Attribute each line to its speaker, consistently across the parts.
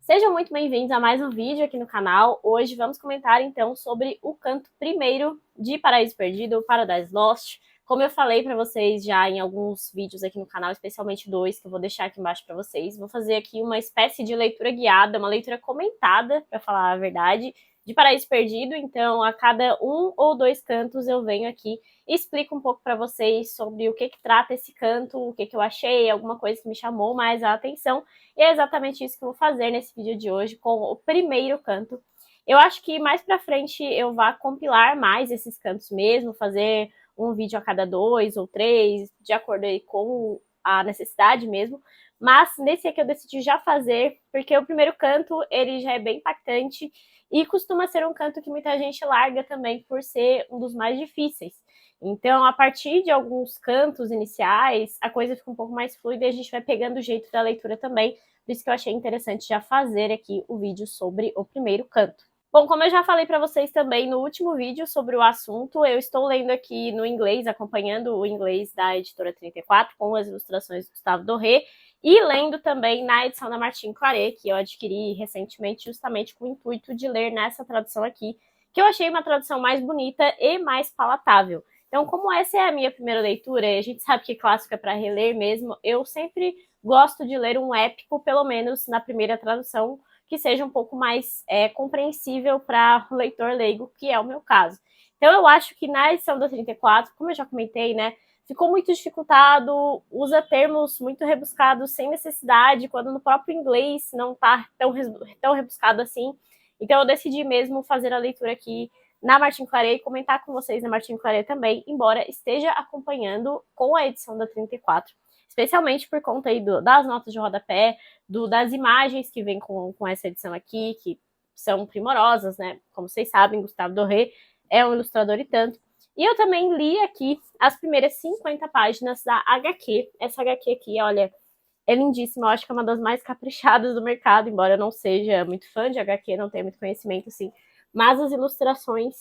Speaker 1: Sejam muito bem-vindos a mais um vídeo aqui no canal. Hoje vamos comentar então sobre o canto primeiro de Paraíso Perdido, Paradise Lost. Como eu falei para vocês já em alguns vídeos aqui no canal, especialmente dois, que eu vou deixar aqui embaixo para vocês, vou fazer aqui uma espécie de leitura guiada, uma leitura comentada, para falar a verdade, de Paraíso Perdido. Então, a cada um ou dois cantos eu venho aqui e explico um pouco para vocês sobre o que trata esse canto, o que eu achei, alguma coisa que me chamou mais a atenção. E é exatamente isso que eu vou fazer nesse vídeo de hoje com o primeiro canto. Eu acho que mais pra frente eu vou compilar mais esses cantos mesmo, fazer um vídeo a cada 2 ou 3, de acordo aí com a necessidade mesmo. Mas nesse aqui eu decidi já fazer, porque o primeiro canto ele já é bem impactante e costuma ser um canto que muita gente larga também por ser um dos mais difíceis. Então, a partir de alguns cantos iniciais, a coisa fica um pouco mais fluida e a gente vai pegando o jeito da leitura também. Por isso que eu achei interessante já fazer aqui o vídeo sobre o primeiro canto. Bom, como eu já falei para vocês também no último vídeo sobre o assunto, eu estou lendo aqui no inglês, acompanhando o inglês da editora 34, com as ilustrações do Gustavo Doré, e lendo também na edição da Martin Claret, que eu adquiri recentemente justamente com o intuito de ler nessa tradução aqui, que eu achei uma tradução mais bonita e mais palatável. Então, como essa é a minha primeira leitura, e a gente sabe que clássico é para reler mesmo, eu sempre gosto de ler um épico, pelo menos na primeira tradução, que seja um pouco mais compreensível para o leitor leigo, que é o meu caso. Então, eu acho que na edição da 34, como eu já comentei, né, ficou muito dificultado, usa termos muito rebuscados sem necessidade, quando no próprio inglês não está tão rebuscado assim. Então, eu decidi mesmo fazer a leitura aqui na Martin Claret e comentar com vocês na Martin Claret também, embora esteja acompanhando com a edição da 34, especialmente por conta aí das notas de rodapé, das imagens que vem com essa edição aqui, que são primorosas, né? Como vocês sabem, Gustavo Doré é um ilustrador e tanto. E eu também li aqui as primeiras 50 páginas da HQ. Essa HQ aqui, olha, é lindíssima, eu acho que é uma das mais caprichadas do mercado, embora eu não seja muito fã de HQ, não tenha muito conhecimento, assim, mas as ilustrações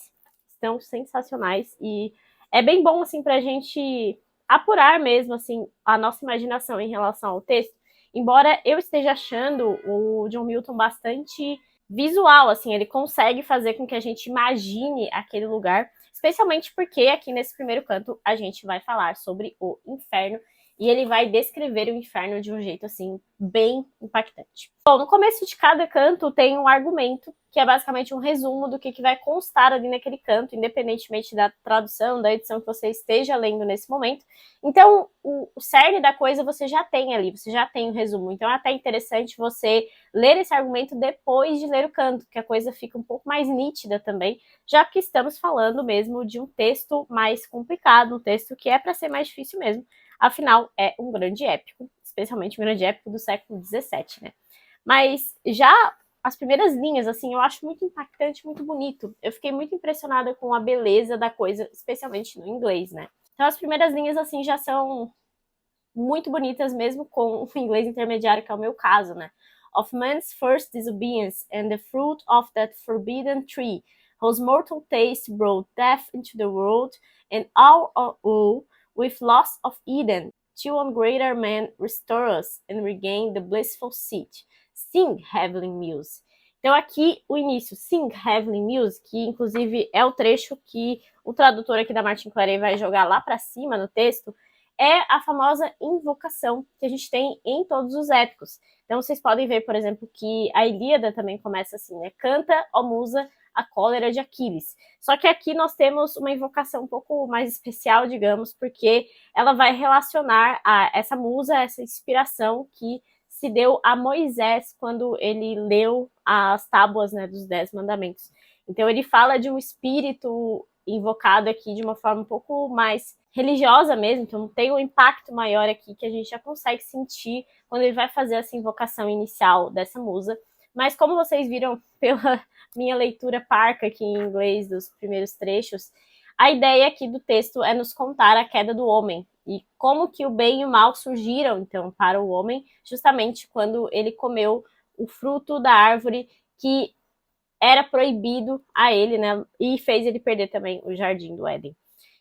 Speaker 1: estão sensacionais e é bem bom, assim, pra gente apurar mesmo, assim, a nossa imaginação em relação ao texto, embora eu esteja achando o John Milton bastante visual, assim, ele consegue fazer com que a gente imagine aquele lugar, especialmente porque aqui nesse primeiro canto a gente vai falar sobre o inferno e ele vai descrever o inferno de um jeito, assim, bem impactante. Bom, no começo de cada canto tem um argumento, que é basicamente um resumo do que vai constar ali naquele canto, independentemente da tradução, da edição que você esteja lendo nesse momento. Então, o cerne da coisa você já tem ali, você já tem o resumo. Então, é até interessante você ler esse argumento depois de ler o canto, que a coisa fica um pouco mais nítida também, já que estamos falando mesmo de um texto mais complicado, um texto que é para ser mais difícil mesmo. Afinal, é um grande épico, especialmente um grande épico do século XVII, né? Mas já as primeiras linhas, assim, eu acho muito impactante, muito bonito. Eu fiquei muito impressionada com a beleza da coisa, especialmente no inglês, né? Então as primeiras linhas, assim, já são muito bonitas, mesmo com o inglês intermediário, que é o meu caso, né? Of man's first disobedience and the fruit of that forbidden tree, whose mortal taste brought death into the world, and all with loss of Eden, till on greater man restore us and regain the blissful seat. Sing, heavenly muse. Então aqui o início, Sing, heavenly muse, que inclusive é o trecho que o tradutor aqui da Martin Claret vai jogar lá para cima no texto, é a famosa invocação que a gente tem em todos os épicos. Então vocês podem ver, por exemplo, que a Ilíada também começa assim, né? Canta, ó musa, a cólera de Aquiles. Só que aqui nós temos uma invocação um pouco mais especial, digamos, porque ela vai relacionar a essa musa, essa inspiração que se deu a Moisés quando ele leu as tábuas, né, dos 10 mandamentos. Então ele fala de um espírito invocado aqui de uma forma um pouco mais religiosa mesmo, então tem um impacto maior aqui que a gente já consegue sentir quando ele vai fazer essa invocação inicial dessa musa. Mas como vocês viram pela minha leitura parca aqui em inglês dos primeiros trechos, a ideia aqui do texto é nos contar a queda do homem e como que o bem e o mal surgiram, então, para o homem, justamente quando ele comeu o fruto da árvore que era proibido a ele, né, e fez ele perder também o jardim do Éden.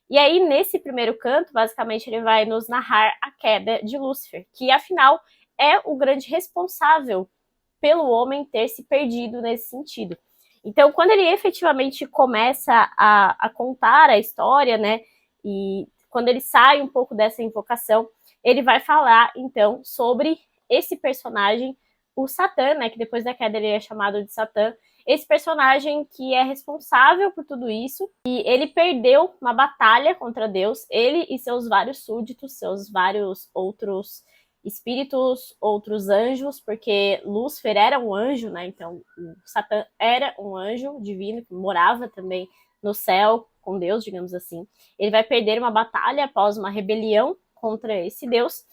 Speaker 1: E aí, nesse primeiro canto, basicamente, ele vai nos narrar a queda de Lúcifer, que, afinal, é o grande responsável pelo homem ter se perdido nesse sentido. Então, quando ele efetivamente começa a contar a história, né, e quando ele sai um pouco dessa invocação, ele vai falar, então, sobre esse personagem, o Satã, né, que depois da queda ele é chamado de Satã, esse personagem que é responsável por tudo isso, e ele perdeu uma batalha contra Deus, ele e seus vários súditos, seus vários outros espíritos, outros anjos, porque Lúcifer era um anjo, né? Então, o Satã era um anjo divino que morava também no céu com Deus, digamos assim. Ele vai perder uma batalha após uma rebelião contra esse Deus,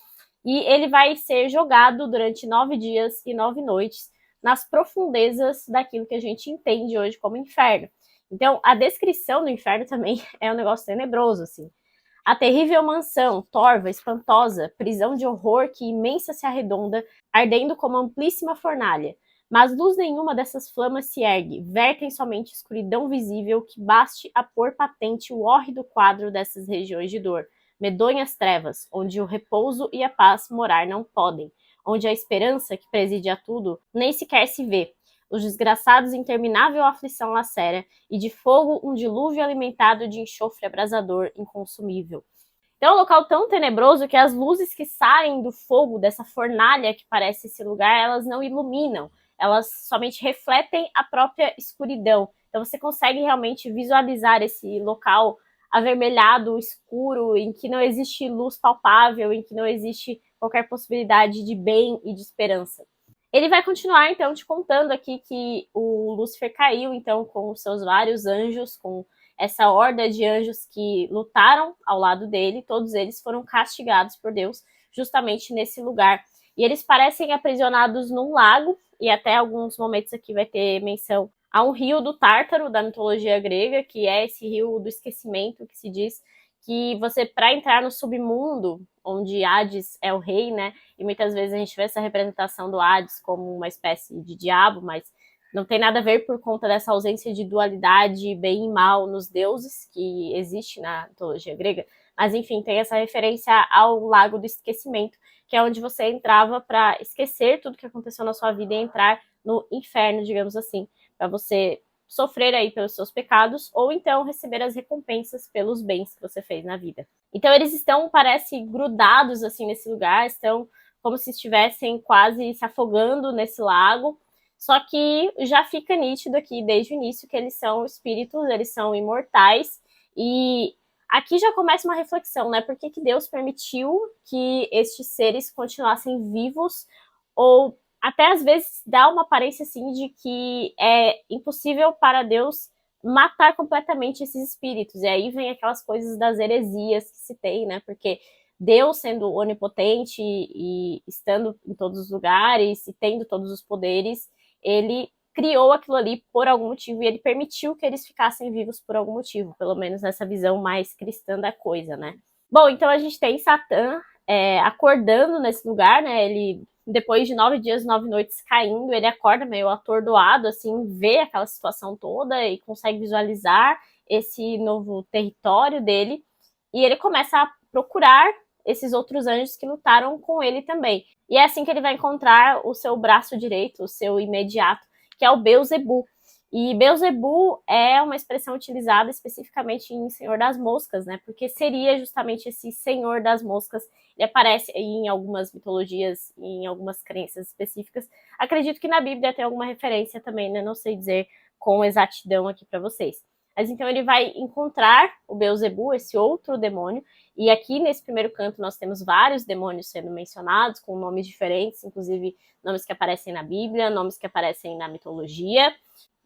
Speaker 1: e ele vai ser jogado durante 9 dias e 9 noites nas profundezas daquilo que a gente entende hoje como inferno. Então, a descrição do inferno também é um negócio tenebroso, assim. A terrível mansão, torva, espantosa, prisão de horror que imensa se arredonda, ardendo como amplíssima fornalha. Mas luz nenhuma dessas flamas se ergue, vertem somente escuridão visível que baste a pôr patente o hórrido quadro dessas regiões de dor, medonhas trevas, onde o repouso e a paz morar não podem, onde a esperança, que preside a tudo, nem sequer se vê. Os desgraçados interminável aflição lacera, e de fogo um dilúvio alimentado de enxofre abrasador, inconsumível. Então é um local tão tenebroso que as luzes que saem do fogo, dessa fornalha que parece esse lugar, elas não iluminam, elas somente refletem a própria escuridão. Então você consegue realmente visualizar esse local avermelhado, escuro, em que não existe luz palpável, em que não existe qualquer possibilidade de bem e de esperança. Ele vai continuar, então, te contando aqui que o Lúcifer caiu, então, com os seus vários anjos, com essa horda de anjos que lutaram ao lado dele, todos eles foram castigados por Deus justamente nesse lugar. E eles parecem aprisionados num lago, e até alguns momentos aqui vai ter menção a um rio do Tártaro, da mitologia grega, que é esse rio do esquecimento, que se diz que você, para entrar no submundo, onde Hades é o rei, né, e muitas vezes a gente vê essa representação do Hades como uma espécie de diabo, mas não tem nada a ver por conta dessa ausência de dualidade bem e mal nos deuses que existe na mitologia grega. Mas enfim, tem essa referência ao Lago do Esquecimento, que é onde você entrava para esquecer tudo que aconteceu na sua vida e entrar no inferno, digamos assim, para você sofrer aí pelos seus pecados ou então receber as recompensas pelos bens que você fez na vida. Então eles estão, parece, grudados assim nesse lugar, estão como se estivessem quase se afogando nesse lago. Só que já fica nítido aqui desde o início que eles são espíritos, eles são imortais. E aqui já começa uma reflexão, né? Por que Deus permitiu que estes seres continuassem vivos? Ou até às vezes dá uma aparência assim de que é impossível para Deus matar completamente esses espíritos. E aí vem aquelas coisas das heresias que se tem, né? Porque Deus, sendo onipotente e estando em todos os lugares e tendo todos os poderes, ele criou aquilo ali por algum motivo e ele permitiu que eles ficassem vivos por algum motivo, pelo menos nessa visão mais cristã da coisa, né? Bom, então a gente tem Satã acordando nesse lugar, né? Ele, depois de 9 dias, 9 noites caindo, ele acorda meio atordoado, assim, vê aquela situação toda e consegue visualizar esse novo território dele e ele começa a procurar esses outros anjos que lutaram com ele também. E é assim que ele vai encontrar o seu braço direito, o seu imediato, que é o Beelzebub. E Beelzebub é uma expressão utilizada especificamente em Senhor das Moscas, né? Porque seria justamente esse Senhor das Moscas. Ele aparece em algumas mitologias, em algumas crenças específicas. Acredito que na Bíblia tem alguma referência também, né? Não sei dizer com exatidão aqui para vocês. Mas então ele vai encontrar o Beelzebub, esse outro demônio, e aqui nesse primeiro canto nós temos vários demônios sendo mencionados, com nomes diferentes, inclusive nomes que aparecem na Bíblia, nomes que aparecem na mitologia.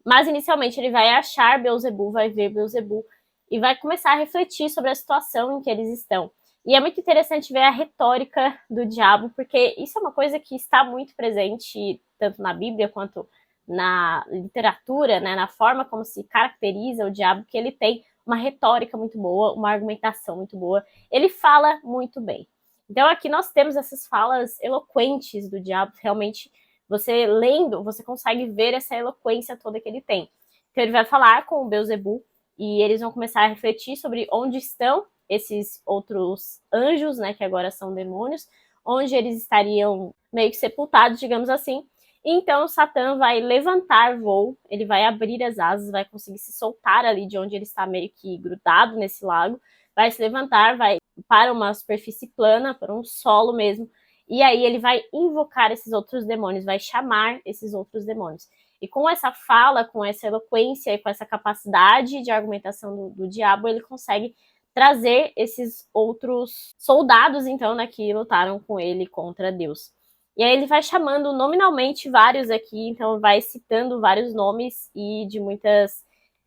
Speaker 1: Mas inicialmente ele vai achar Beelzebub, vai ver Beelzebub e vai começar a refletir sobre a situação em que eles estão. E é muito interessante ver a retórica do diabo, porque isso é uma coisa que está muito presente tanto na Bíblia quanto na literatura, né, na forma como se caracteriza o diabo, que ele tem uma retórica muito boa, uma argumentação muito boa, ele fala muito bem. Então aqui nós temos essas falas eloquentes do diabo, realmente você lendo, você consegue ver essa eloquência toda que ele tem. Então ele vai falar com o Beelzebub e eles vão começar a refletir sobre onde estão esses outros anjos, né, que agora são demônios, onde eles estariam meio que sepultados, digamos assim. Então, Satã vai levantar voo, ele vai abrir as asas, vai conseguir se soltar ali de onde ele está meio que grudado nesse lago, vai se levantar, vai para uma superfície plana, para um solo mesmo, e aí ele vai invocar esses outros demônios, vai chamar esses outros demônios. E com essa fala, com essa eloquência e com essa capacidade de argumentação do diabo, ele consegue trazer esses outros soldados, então, né, que lutaram com ele contra Deus. E aí ele vai chamando nominalmente vários aqui, então vai citando vários nomes e de muitas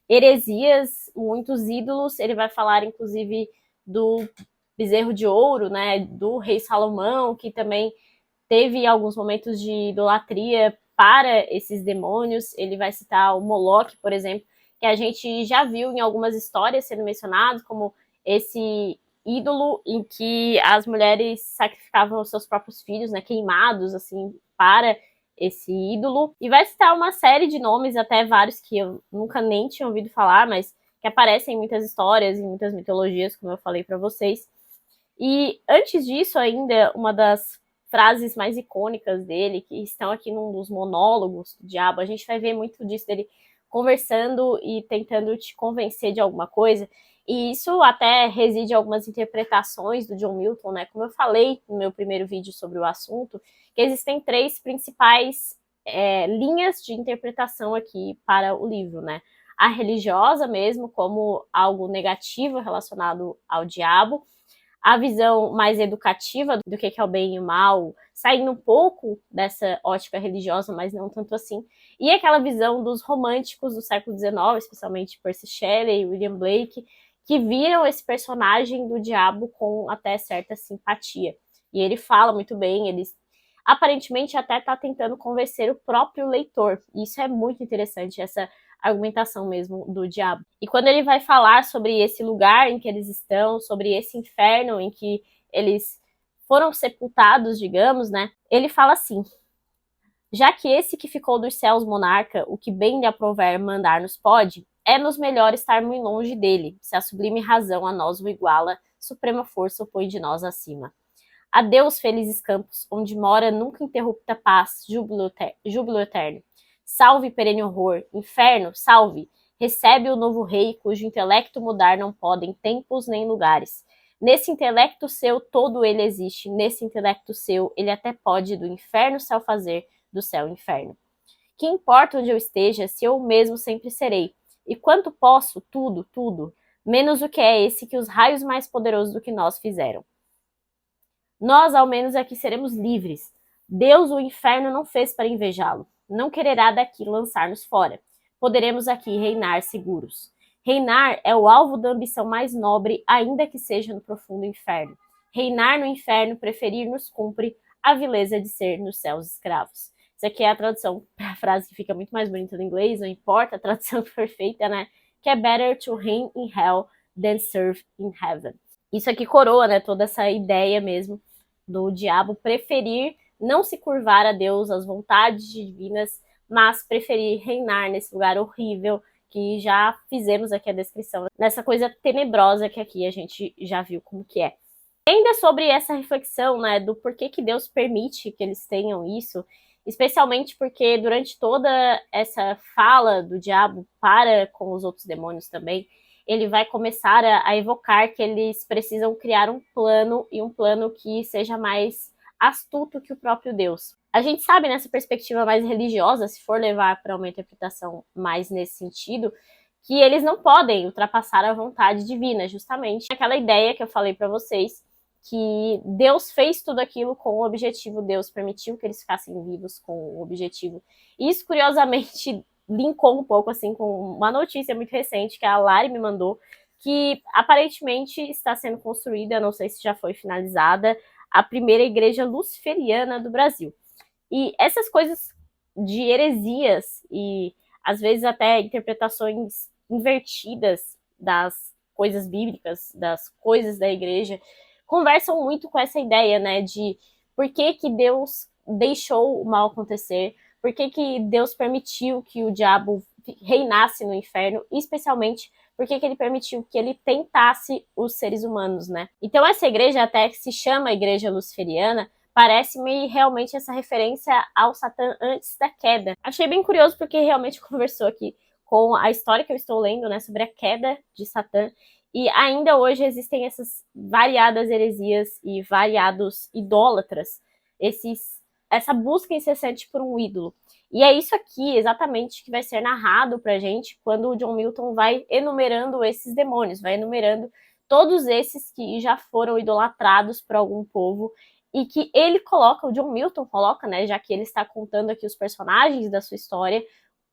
Speaker 1: heresias, muitos ídolos. Ele vai falar, inclusive, do bezerro de ouro, né, do rei Salomão, que também teve alguns momentos de idolatria para esses demônios. Ele vai citar o Moloque, por exemplo, que a gente já viu em algumas histórias sendo mencionado como esse ídolo em que as mulheres sacrificavam os seus próprios filhos, né, queimados, assim, para esse ídolo. E vai citar uma série de nomes, até vários que eu nunca nem tinha ouvido falar, mas que aparecem em muitas histórias, em muitas mitologias, como eu falei para vocês. E antes disso ainda, uma das frases mais icônicas dele, que estão aqui num dos monólogos do diabo, a gente vai ver muito disso dele conversando e tentando te convencer de alguma coisa. E isso até reside em algumas interpretações do John Milton, né? Como eu falei no meu primeiro vídeo sobre o assunto, que existem três principais linhas de interpretação aqui para o livro, né? A religiosa mesmo, como algo negativo relacionado ao diabo, a visão mais educativa do que é o bem e o mal, saindo um pouco dessa ótica religiosa, mas não tanto assim, e aquela visão dos românticos do século XIX, especialmente Percy Shelley e William Blake, que viram esse personagem do diabo com até certa simpatia. E ele fala muito bem, ele aparentemente até está tentando convencer o próprio leitor. E isso é muito interessante, essa argumentação mesmo do diabo. E quando ele vai falar sobre esse lugar em que eles estão, sobre esse inferno em que eles foram sepultados, digamos, né? Ele fala assim: já que esse que ficou dos céus monarca, o que bem lhe aprouver mandar-nos pode, é-nos melhor estar muito longe dele, se a sublime razão a nós o iguala, suprema força o põe de nós acima. Adeus, felizes campos, onde mora nunca interrupta paz, júbilo eterno. Salve, perene horror, inferno, salve! Recebe o novo rei, cujo intelecto mudar não podem tempos nem lugares. Nesse intelecto seu todo ele existe, nesse intelecto seu ele até pode do inferno céu fazer, do céu inferno. Que importa onde eu esteja, se eu mesmo sempre serei. E quanto posso, tudo, tudo, menos o que é esse que os raios mais poderosos do que nós fizeram. Nós, ao menos, aqui seremos livres. Deus o inferno não fez para invejá-lo. Não quererá daqui lançar-nos fora. Poderemos aqui reinar seguros. Reinar é o alvo da ambição mais nobre, ainda que seja no profundo inferno. Reinar no inferno, preferir nos cumpre a vileza de ser nos céus escravos. Isso aqui é a tradução, a frase que fica muito mais bonita no inglês, não importa a tradução perfeita, né? Que é better to reign in hell than serve in heaven. Isso aqui coroa, né, toda essa ideia mesmo do diabo preferir não se curvar a Deus, às vontades divinas, mas preferir reinar nesse lugar horrível que já fizemos aqui a descrição, nessa coisa tenebrosa que aqui a gente já viu como que é. E ainda sobre essa reflexão, né, do porquê que Deus permite que eles tenham isso, especialmente porque durante toda essa fala do diabo para com os outros demônios também, ele vai começar a evocar que eles precisam criar um plano, e um plano que seja mais astuto que o próprio Deus. A gente sabe, nessa perspectiva mais religiosa, se for levar para uma interpretação mais nesse sentido, que eles não podem ultrapassar a vontade divina, justamente aquela ideia que eu falei para vocês, que Deus fez tudo aquilo com o objetivo, Deus permitiu que eles ficassem vivos com o objetivo. E isso, curiosamente, linkou um pouco assim com uma notícia muito recente que a Lari me mandou, que aparentemente está sendo construída, não sei se já foi finalizada, a primeira igreja luciferiana do Brasil. E essas coisas de heresias e às vezes até interpretações invertidas das coisas bíblicas, das coisas da igreja, conversam muito com essa ideia, né, de por que que Deus deixou o mal acontecer, por que que Deus permitiu que o diabo reinasse no inferno, e especialmente por que que ele permitiu que ele tentasse os seres humanos, né? Então essa igreja até que se chama Igreja Luciferiana, parece-me realmente essa referência ao Satã antes da queda. Achei bem curioso porque realmente conversou aqui com a história que eu estou lendo, né, sobre a queda de Satã, e ainda hoje existem essas variadas heresias e variados idólatras, essa busca incessante por um ídolo. E é isso aqui, exatamente, que vai ser narrado pra gente quando o John Milton vai enumerando esses demônios, vai enumerando todos esses que já foram idolatrados por algum povo e que ele coloca, o John Milton coloca, né, já que ele está contando aqui os personagens da sua história,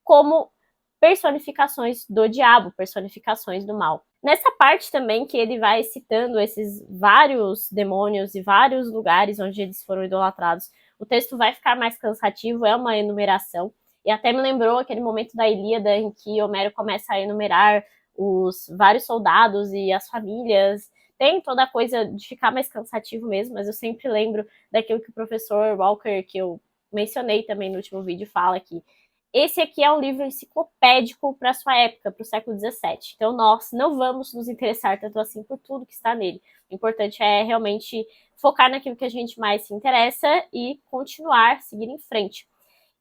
Speaker 1: como personificações do diabo, personificações do mal. Nessa parte também que ele vai citando esses vários demônios e vários lugares onde eles foram idolatrados, o texto vai ficar mais cansativo, é uma enumeração, e até me lembrou aquele momento da Ilíada em que Homero começa a enumerar os vários soldados e as famílias. Tem toda a coisa de ficar mais cansativo mesmo, mas eu sempre lembro daquilo que o professor Walker, que eu mencionei também no último vídeo, fala que esse aqui é um livro enciclopédico para sua época, para o século XVII. Então, nós não vamos nos interessar tanto assim por tudo que está nele. O importante é realmente focar naquilo que a gente mais se interessa e continuar, seguir em frente.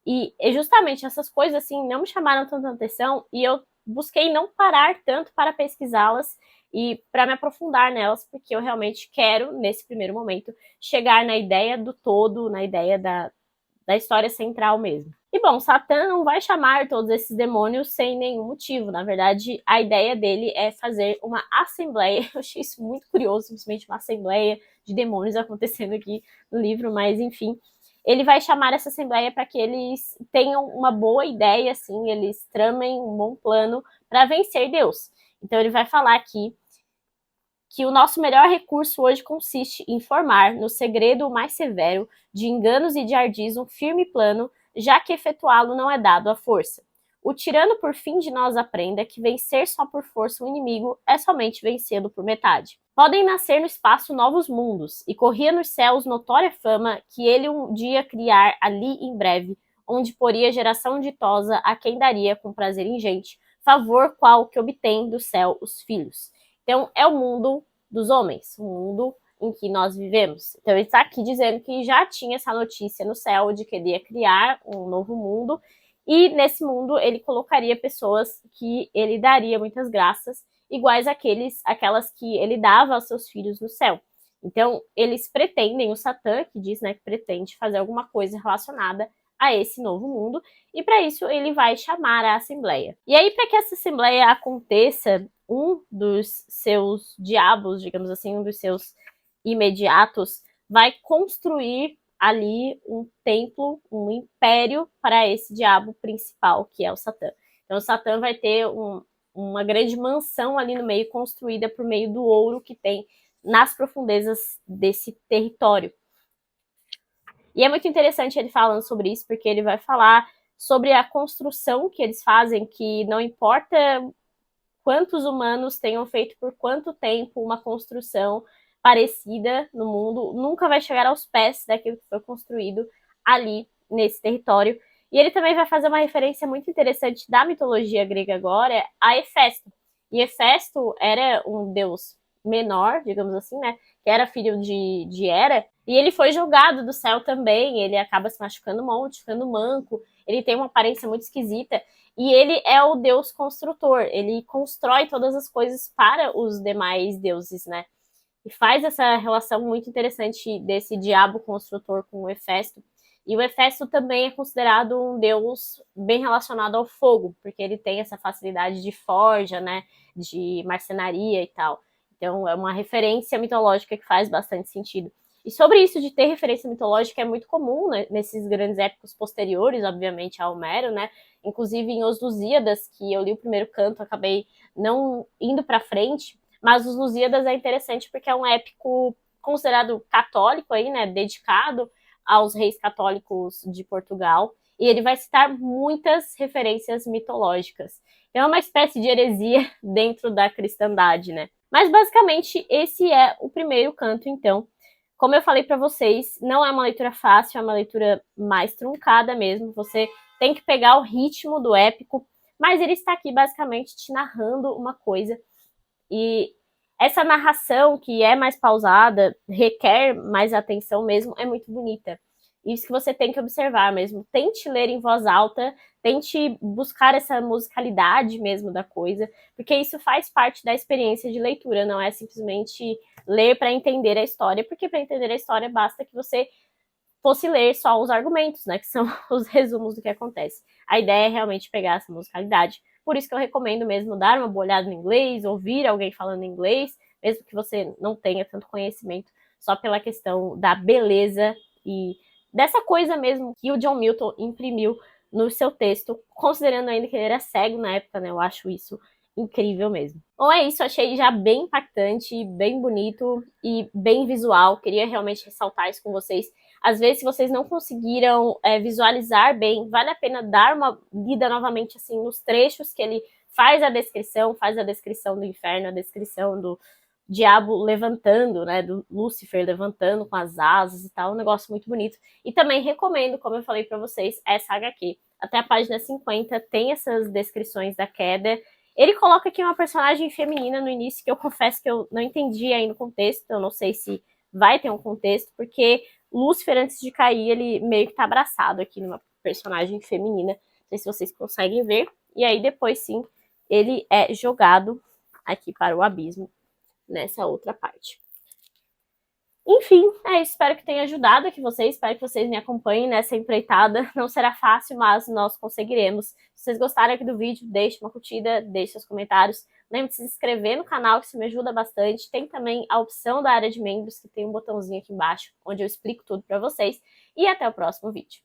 Speaker 1: E justamente essas coisas, assim, não me chamaram tanta atenção e eu busquei não parar tanto para pesquisá-las e para me aprofundar nelas, porque eu realmente quero, nesse primeiro momento, chegar na ideia do todo, na ideia da história central mesmo. E bom, Satã não vai chamar todos esses demônios sem nenhum motivo. Na verdade, a ideia dele é fazer uma assembleia. Eu achei isso muito curioso, simplesmente uma assembleia de demônios acontecendo aqui no livro, mas enfim. Ele vai chamar essa assembleia para que eles tenham uma boa ideia, assim, eles tramem um bom plano para vencer Deus. Então ele vai falar aqui que o nosso melhor recurso hoje consiste em formar, no segredo mais severo, de enganos e de ardis um firme plano, já que efetuá-lo não é dado à força. O tirano por fim de nós aprenda que vencer só por força o inimigo é somente vencê-lo por metade. Podem nascer no espaço novos mundos, e corria nos céus notória fama que ele um dia criar ali em breve, onde poria geração ditosa a quem daria com prazer ingente, favor qual que obtém do céu os filhos. Então, é o mundo dos homens, o mundo em que nós vivemos. Então, ele está aqui dizendo que já tinha essa notícia no céu de que ele ia criar um novo mundo, e nesse mundo ele colocaria pessoas que ele daria muitas graças, iguais aquelas que ele dava aos seus filhos no céu. Então, eles pretendem, o Satã, que diz, né, que pretende fazer alguma coisa relacionada a esse novo mundo, e para isso ele vai chamar a Assembleia. E aí, para que essa Assembleia aconteça, um dos seus diabos, digamos assim, um dos seus imediatos, vai construir ali um templo, um império para esse diabo principal, que é o Satã. Então, o Satã vai ter uma grande mansão ali no meio, construída por meio do ouro que tem nas profundezas desse território. E é muito interessante ele falando sobre isso, porque ele vai falar sobre a construção que eles fazem, que não importa quantos humanos tenham feito por quanto tempo uma construção parecida no mundo, nunca vai chegar aos pés daquilo que foi construído ali nesse território. E ele também vai fazer uma referência muito interessante da mitologia grega agora a Hefesto. E Hefesto era um deus menor, digamos assim, né? Que era filho de Hera, e ele foi jogado do céu também, ele acaba se machucando um monte, ficando manco, ele tem uma aparência muito esquisita, e ele é o deus construtor, ele constrói todas as coisas para os demais deuses, né? E faz essa relação muito interessante desse diabo construtor com o Hefesto. E o Hefesto também é considerado um deus bem relacionado ao fogo, porque ele tem essa facilidade de forja, né? De marcenaria e tal. Então é uma referência mitológica que faz bastante sentido. E sobre isso de ter referência mitológica é muito comum, né, nesses grandes épicos posteriores, obviamente, a Homero, né? Inclusive em Os Lusíadas, que eu li o primeiro canto, acabei não indo para frente, mas Os Lusíadas é interessante porque é um épico considerado católico aí, né, dedicado aos reis católicos de Portugal, e ele vai citar muitas referências mitológicas. É uma espécie de heresia dentro da cristandade, né? Mas basicamente esse é o primeiro canto, então. Como eu falei para vocês, não é uma leitura fácil, é uma leitura mais truncada mesmo. Você tem que pegar o ritmo do épico, mas ele está aqui basicamente te narrando uma coisa. E essa narração que é mais pausada, requer mais atenção mesmo, é muito bonita. Isso que você tem que observar mesmo. Tente ler em voz alta, tente buscar essa musicalidade mesmo da coisa, porque isso faz parte da experiência de leitura, não é simplesmente ler para entender a história, porque para entender a história basta que você fosse ler só os argumentos, né, que são os resumos do que acontece. A ideia é realmente pegar essa musicalidade, por isso que eu recomendo mesmo dar uma boa olhada no inglês, ouvir alguém falando inglês, mesmo que você não tenha tanto conhecimento, só pela questão da beleza e dessa coisa mesmo que o John Milton imprimiu no seu texto, considerando ainda que ele era cego na época, né, eu acho isso incrível mesmo. Bom, é isso, achei já bem impactante, bem bonito e bem visual, queria realmente ressaltar isso com vocês. Às vezes, se vocês não conseguiram visualizar bem, vale a pena dar uma lida novamente assim nos trechos que ele faz a descrição do inferno, a descrição do diabo levantando, né, do Lúcifer levantando com as asas e tal, um negócio muito bonito. E também recomendo, como eu falei para vocês, essa HQ. Até a página 50 tem essas descrições da queda. Ele coloca aqui uma personagem feminina no início, que eu confesso que eu não entendi ainda o contexto, eu não sei se vai ter um contexto, porque Lúcifer, antes de cair, ele meio que tá abraçado aqui numa personagem feminina. Não sei se vocês conseguem ver. E aí, depois, sim, ele é jogado aqui para o abismo, nessa outra parte. Enfim, é isso. Espero que tenha ajudado aqui vocês. Espero que vocês me acompanhem nessa empreitada. Não será fácil, mas nós conseguiremos. Se vocês gostaram aqui do vídeo, deixe uma curtida, deixe seus comentários. Lembre de se inscrever no canal, que isso me ajuda bastante. Tem também a opção da área de membros, que tem um botãozinho aqui embaixo, onde eu explico tudo para vocês. E até o próximo vídeo.